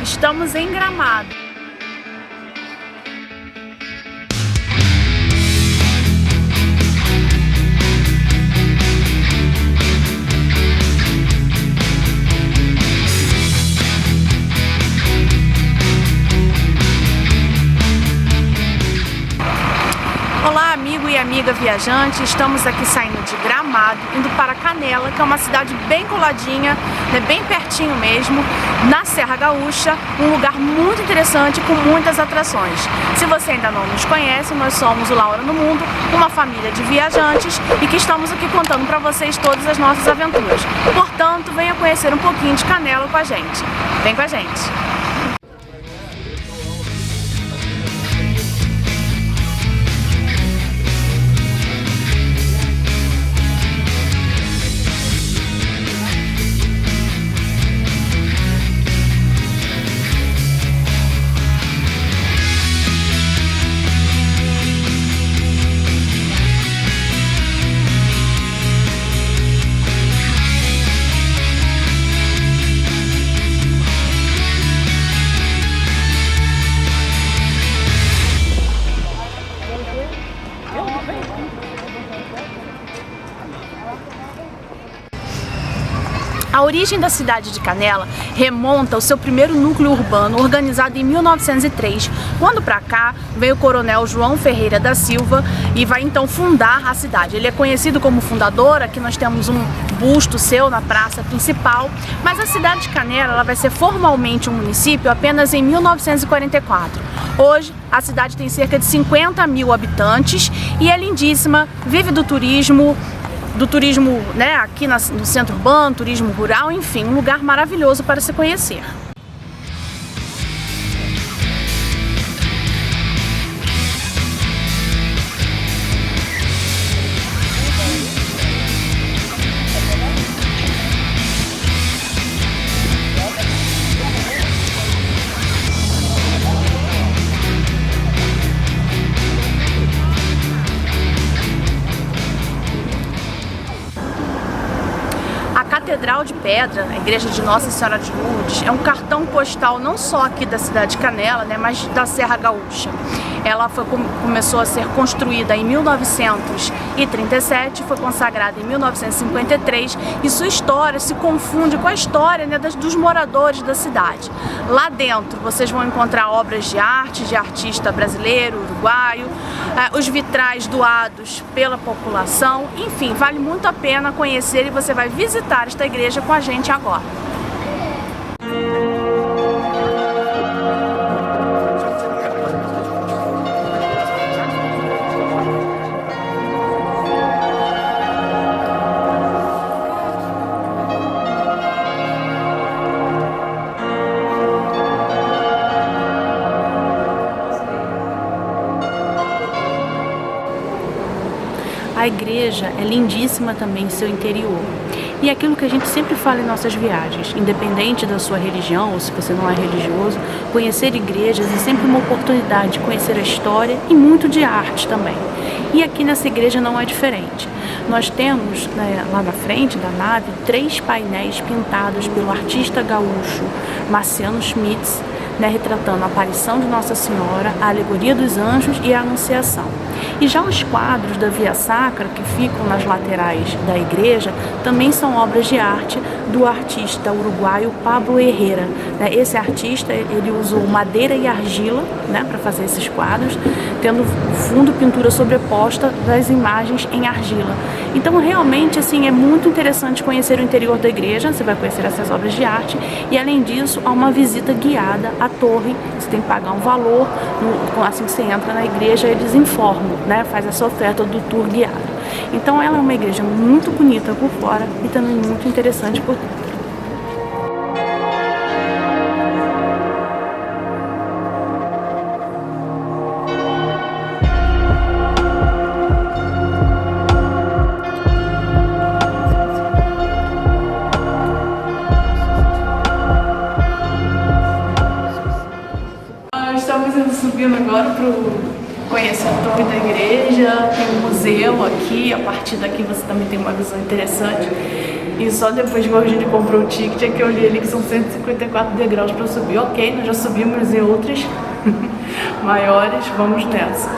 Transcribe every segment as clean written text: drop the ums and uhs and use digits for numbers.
Estamos em Gramado. Olá, amigo e amiga viajante, estamos aqui saindo de Gramado, indo para Canela, que é uma cidade bem coladinha, né, bem pertinho mesmo, na Serra Gaúcha, um lugar muito interessante com muitas atrações. Se você ainda não nos conhece, nós somos o Laura no Mundo, uma família de viajantes e que estamos aqui contando para vocês todas as nossas aventuras. Portanto, venha conhecer um pouquinho de Canela com a gente. Vem com a gente! A origem da cidade de Canela remonta ao seu primeiro núcleo urbano, organizado em 1903, quando para cá veio o coronel João Ferreira da Silva e vai então fundar a cidade. Ele é conhecido como fundador, aqui nós temos um busto seu na praça principal, mas a cidade de Canela ela vai ser formalmente um município apenas em 1944. Hoje a cidade tem cerca de 50 mil habitantes e é lindíssima, vive do turismo, né, aqui no centro urbano, turismo rural, enfim, um lugar maravilhoso para se conhecer. Catedral de Pedra, a igreja de Nossa Senhora de Lourdes, é um cartão postal não só aqui da cidade de Canela, né, mas da Serra Gaúcha. Ela começou a ser construída em 1937, foi consagrada em 1953 e sua história se confunde com a história, né, dos moradores da cidade. Lá dentro vocês vão encontrar obras de arte, de artista brasileiro, uruguaio, os vitrais doados pela população, enfim, vale muito a pena conhecer e você vai visitar esta igreja com a gente agora. A igreja é lindíssima também em seu interior. E é aquilo que a gente sempre fala em nossas viagens, independente da sua religião ou se você não é religioso, conhecer igrejas é sempre uma oportunidade de conhecer a história e muito de arte também. E aqui nessa igreja não é diferente. Nós temos, né, lá na frente da nave 3 painéis pintados pelo artista gaúcho Marciano Schmitz, né, retratando a aparição de Nossa Senhora, a alegoria dos anjos e a anunciação. E já os quadros da Via Sacra, que ficam nas laterais da igreja, também são obras de arte do artista uruguaio Pablo Herrera. Esse artista ele usou madeira e argila, né, para fazer esses quadros, tendo fundo pintura sobreposta das imagens em argila. Então realmente assim, é muito interessante conhecer o interior da igreja, você vai conhecer essas obras de arte e além disso há uma visita guiada à torre, você tem que pagar um valor, assim que você entra na igreja eles informam, né, faz essa oferta do tour guiado. Então ela é uma igreja muito bonita por fora e também muito interessante por dentro. Estamos subindo agora para conhecer a torre da igreja, tem um museu aqui, a partir daqui você também tem uma visão interessante. E só depois que a gente comprou o ticket é que eu olhei ali que são 154 degraus para subir. Ok, nós já subimos em outras maiores, vamos nessa.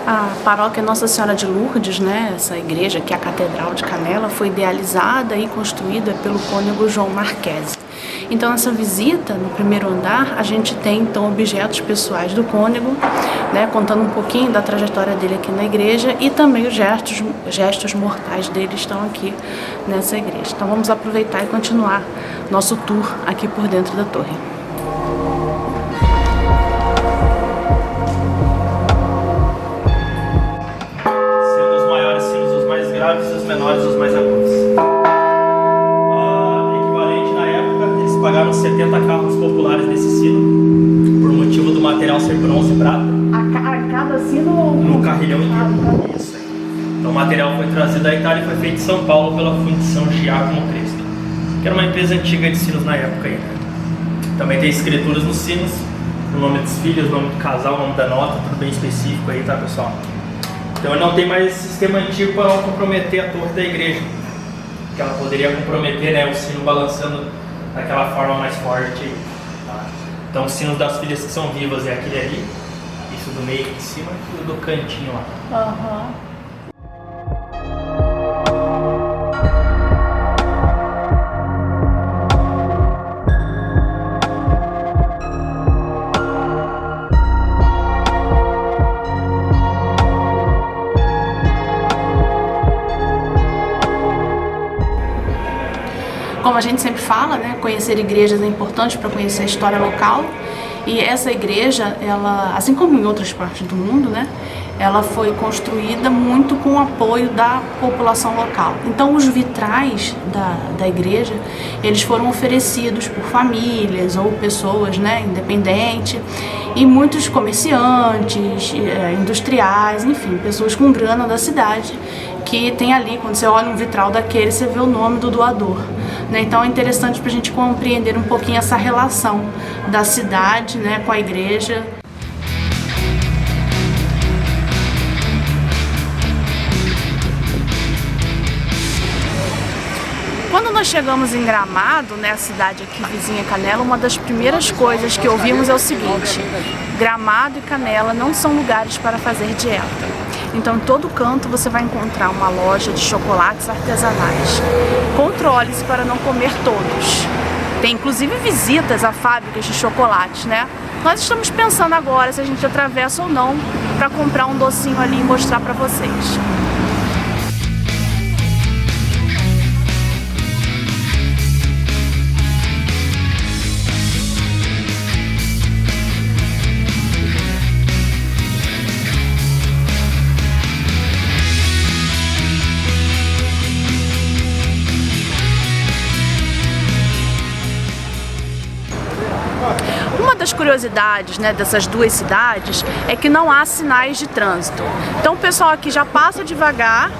A paróquia Nossa Senhora de Lourdes, né, essa igreja que é a Catedral de Canela, foi idealizada e construída pelo cônego João Marquesi. Então, nessa visita, no primeiro andar, a gente tem então objetos pessoais do cônego, né, contando um pouquinho da trajetória dele aqui na igreja, e também os gestos mortais dele estão aqui nessa igreja. Então, vamos aproveitar e continuar nosso tour aqui por dentro da torre. Os menores e os mais agudos. Equivalente na época, eles pagaram 70 carros populares desse sino, por motivo do material ser bronze e prata. A cada sino? No carrilhão inteiro. Isso aí. Então o material foi trazido da Itália e foi feito em São Paulo pela Fundição Giacomo Crespi, que era uma empresa antiga de sinos na época aí, né? Também tem escrituras nos sinos, o nome dos filhos, o nome do casal, o nome da nota, tudo bem específico aí, tá, pessoal? Então ele não tem mais esse sistema antigo para comprometer a torre da igreja, que ela poderia comprometer, né, o sino balançando daquela forma mais forte. Tá? Então os sinos das filhas que são vivas é aquele ali, isso do meio de cima e o do cantinho lá. Uhum. Como a gente sempre fala, né, conhecer igrejas é importante para conhecer a história local. E essa igreja, ela, assim como em outras partes do mundo, né, ela foi construída muito com o apoio da população local. Então os vitrais da igreja, eles foram oferecidos por famílias ou pessoas, né, independentes, e muitos comerciantes, industriais, enfim, pessoas com grana da cidade, que tem ali, quando você olha um vitral daquele, você vê o nome do doador. Né? Então é interessante para a gente compreender um pouquinho essa relação da cidade, né, com a igreja. Quando nós chegamos em Gramado, né, a cidade aqui vizinha Canela, uma das primeiras coisas que ouvimos é o seguinte: Gramado e Canela não são lugares para fazer dieta. Então, em todo canto você vai encontrar uma loja de chocolates artesanais. Controle-se para não comer todos. Tem inclusive visitas a fábricas de chocolates, né? Nós estamos pensando agora se a gente atravessa ou não para comprar um docinho ali e mostrar para vocês. Uma das curiosidades, né, dessas duas cidades é que não há sinais de trânsito. Então o pessoal aqui já passa devagar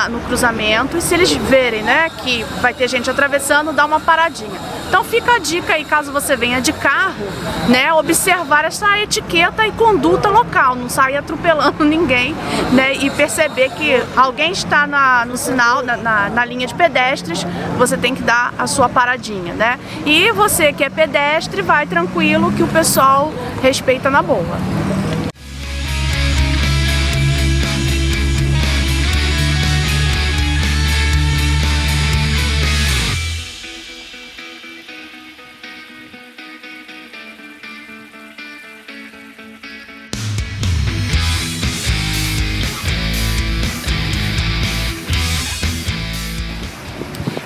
no cruzamento, e se eles verem, né, que vai ter gente atravessando, dá uma paradinha. Então fica a dica aí, caso você venha de carro, né, observar essa etiqueta e conduta local, não sair atropelando ninguém, né, e perceber que alguém está no sinal, na linha de pedestres, você tem que dar a sua paradinha, né? E você que é pedestre, vai tranquilo que o pessoal respeita na boa.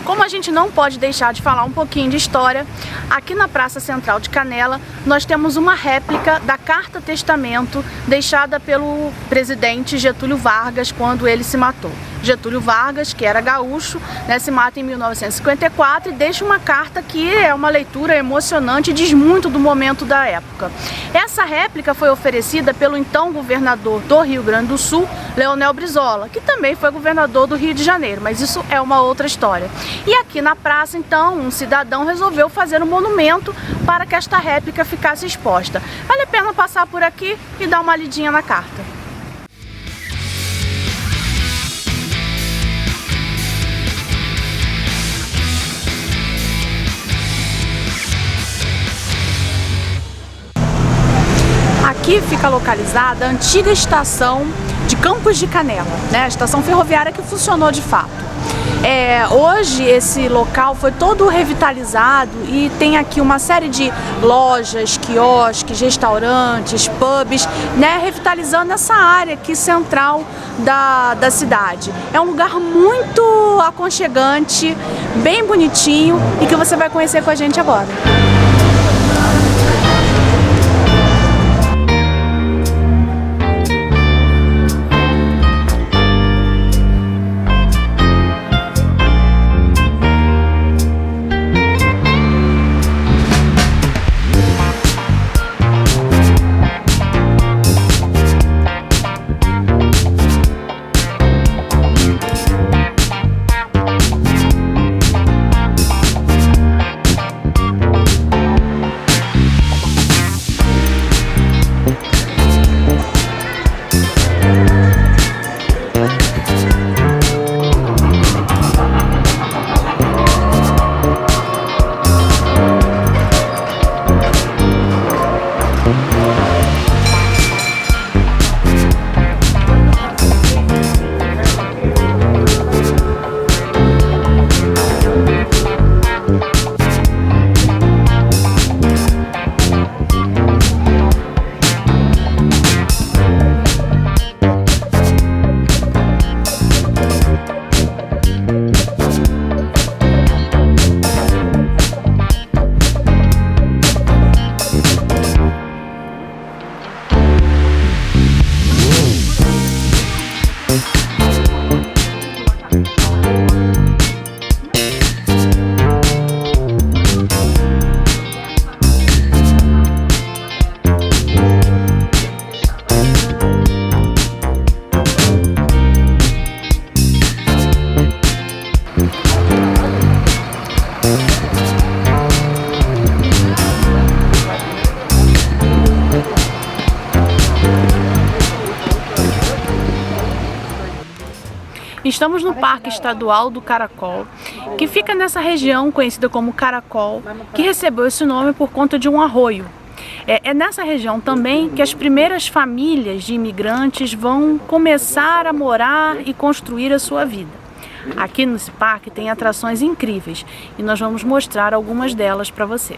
Como a gente não pode deixar de falar um pouquinho de história, aqui na Praça Central de Canela nós temos uma réplica da Carta-Testamento deixada pelo presidente Getúlio Vargas quando ele se matou. Getúlio Vargas, que era gaúcho, né, se mata em 1954 e deixa uma carta que é uma leitura emocionante e diz muito do momento da época. Essa réplica foi oferecida pelo então governador do Rio Grande do Sul, Leonel Brizola, que também foi governador do Rio de Janeiro, mas isso é uma outra história. E aqui na praça, então, um cidadão resolveu fazer um monumento para que esta réplica ficasse exposta. Vale a pena passar por aqui e dar uma lidinha na carta. Aqui fica localizada a antiga estação de Campos de Canela, né? A estação ferroviária que funcionou de fato. Hoje esse local foi todo revitalizado e tem aqui uma série de lojas, quiosques, restaurantes, pubs, né? Revitalizando essa área aqui central da cidade. É um lugar muito aconchegante, bem bonitinho e que você vai conhecer com a gente agora. Estamos no Parque Estadual do Caracol, que fica nessa região conhecida como Caracol, que recebeu esse nome por conta de um arroio. É nessa região também que as primeiras famílias de imigrantes vão começar a morar e construir a sua vida. Aqui nesse parque tem atrações incríveis e nós vamos mostrar algumas delas para você.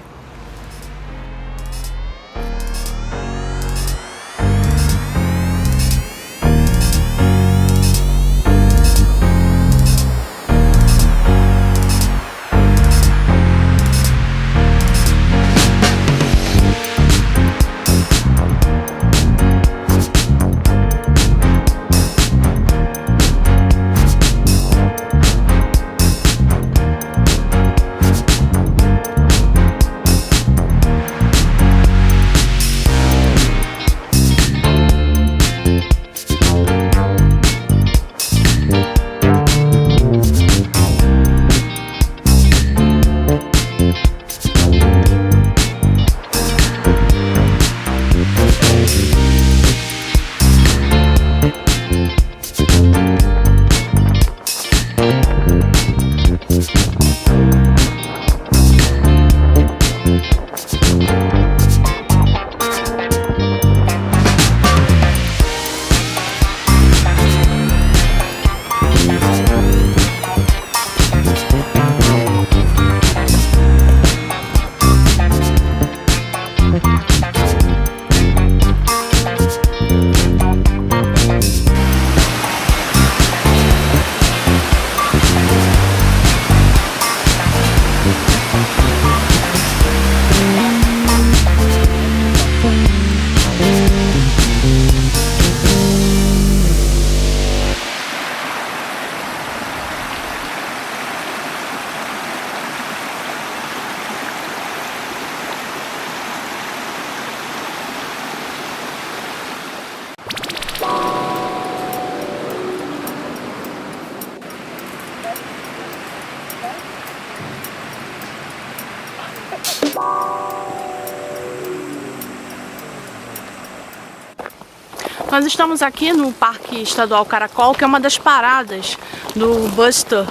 Nós estamos aqui no Parque Estadual Caracol, que é uma das paradas do Bus Tour.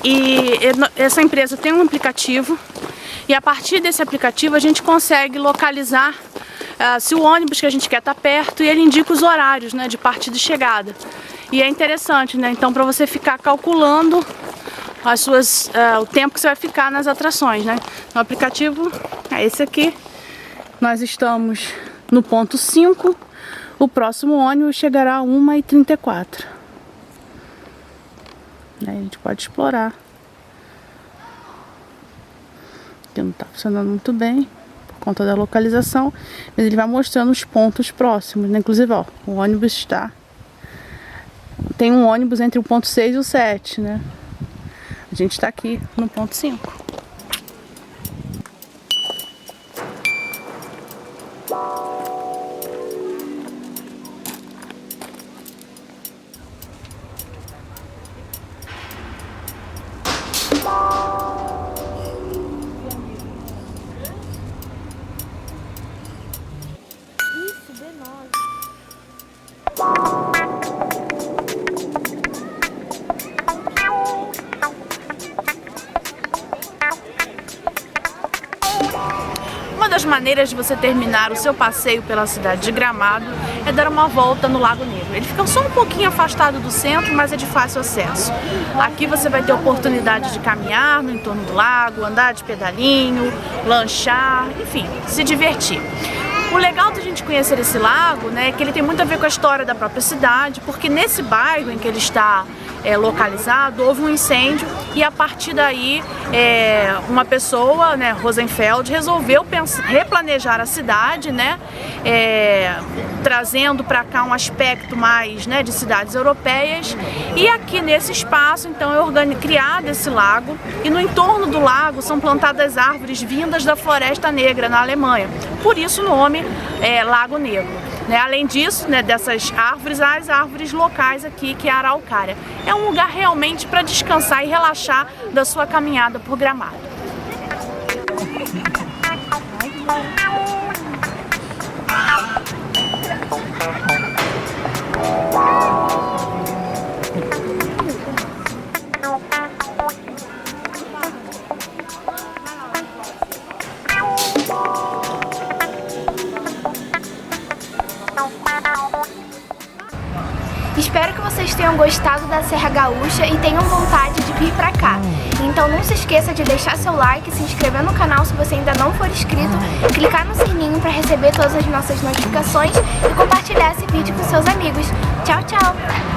E essa empresa tem um aplicativo e a partir desse aplicativo a gente consegue localizar se o ônibus que a gente quer está perto, e ele indica os horários, né, de partida e chegada. E é interessante, né? Então, para você ficar calculando o tempo que você vai ficar nas atrações, né? O aplicativo é esse aqui. Nós estamos no ponto 5. O próximo ônibus chegará a 1h34. A gente pode explorar. Aqui não está funcionando muito bem por conta da localização, mas ele vai mostrando os pontos próximos, né? Inclusive, ó, o ônibus está... Tem um ônibus entre o ponto 6 e o 7, né? A gente está aqui no ponto 5. Uma das maneiras de você terminar o seu passeio pela cidade de Gramado é dar uma volta no Lago Negro. Ele fica só um pouquinho afastado do centro, mas é de fácil acesso. Aqui você vai ter oportunidade de caminhar no entorno do lago, andar de pedalinho, lanchar, enfim, se divertir. O legal da gente conhecer esse lago, né, é que ele tem muito a ver com a história da própria cidade, porque nesse bairro em que ele está localizado, houve um incêndio e a partir daí uma pessoa, né, Rosenfeld, resolveu replanejar a cidade, né, trazendo para cá um aspecto mais, né, de cidades europeias, e aqui nesse espaço então é criado esse lago, e no entorno do lago são plantadas árvores vindas da Floresta Negra na Alemanha, por isso o nome Lago Negro. Além disso, né, dessas árvores, há as árvores locais aqui, que é a araucária. É um lugar realmente para descansar e relaxar da sua caminhada por Gramado. Espero que vocês tenham gostado da Serra Gaúcha e tenham vontade de vir pra cá. Então não se esqueça de deixar seu like, se inscrever no canal se você ainda não for inscrito, clicar no sininho para receber todas as nossas notificações e compartilhar esse vídeo com seus amigos. Tchau, tchau!